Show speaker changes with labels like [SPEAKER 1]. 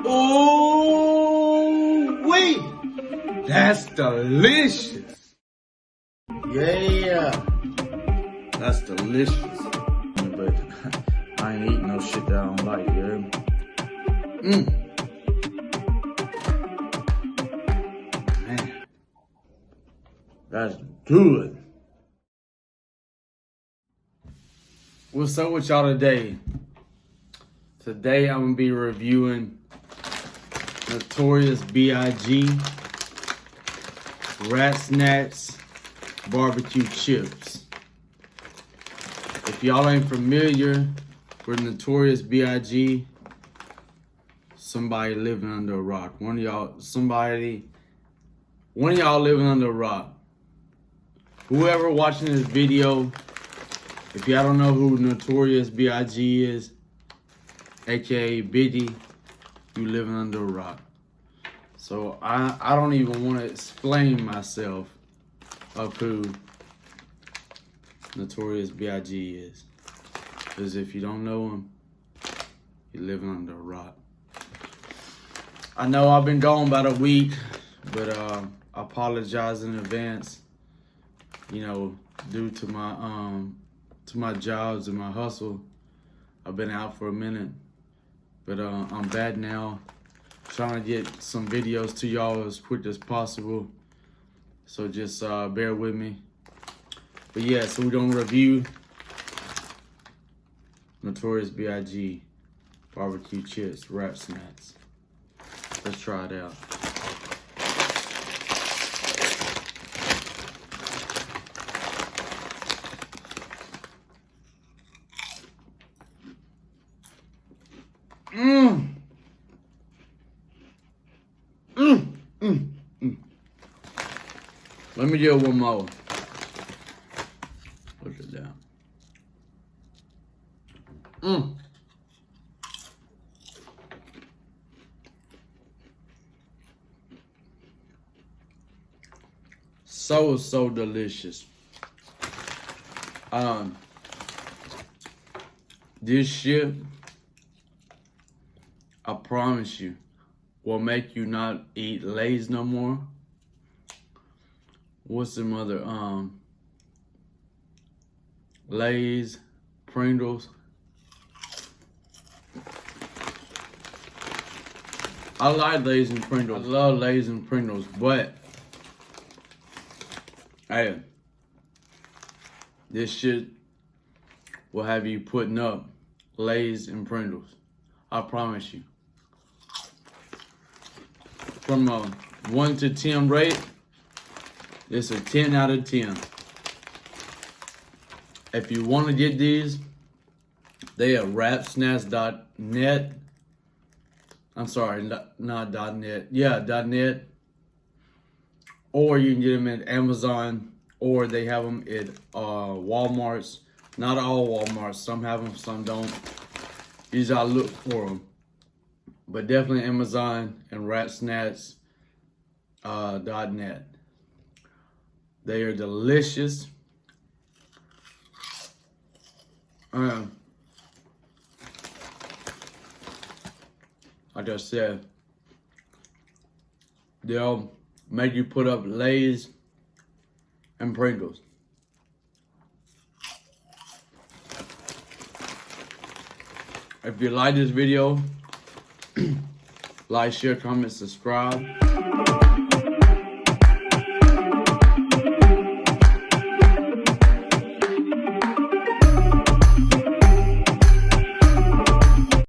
[SPEAKER 1] Oh, wait. That's delicious. Yeah. That's delicious. But I ain't eating no shit that I don't like, you hear me? Man. That's good. What's up with y'all today? Today I'm gonna be reviewing Notorious B.I.G. Rat Snacks barbecue chips. If y'all ain't familiar with Notorious B.I.G., somebody living under a rock. One of y'all living under a rock. Whoever watching this video, if y'all don't know who Notorious B.I.G. is, aka Biggie, you living under a rock. So I don't even want to explain myself of who Notorious B.I.G. is. Because if you don't know him, you're living under a rock. I know I've been gone about a week, but I apologize in advance. You know, due to my jobs and my hustle, I've been out for a minute. But I'm back now, trying to get some videos to y'all as quick as possible. So just bear with me. But yeah, so we're gonna review Notorious B.I.G. barbecue chips, wrap snacks. Let's try it out. Let me do one more. Push it down. So delicious. This shit, I promise you, will make you not eat Lay's no more. What's some other Lay's, Pringles. I like Lay's and Pringles. I love Lay's and Pringles, but hey, this shit will have you putting up Lay's and Pringles. I promise you. From a 1 to 10 rate, it's a 10 out of 10. If you want to get these, they are rapsnacks.net. I'm sorry, not .net. Yeah, .net. Or you can get them at Amazon, or they have them at Walmart's. Not all Walmarts. Some have them, some don't. Usually I look for them. But definitely Amazon and rapsnacks.net. They are delicious. Like I said, they'll make you put up Lay's and Pringles. If you like this video, like, share, comment, subscribe.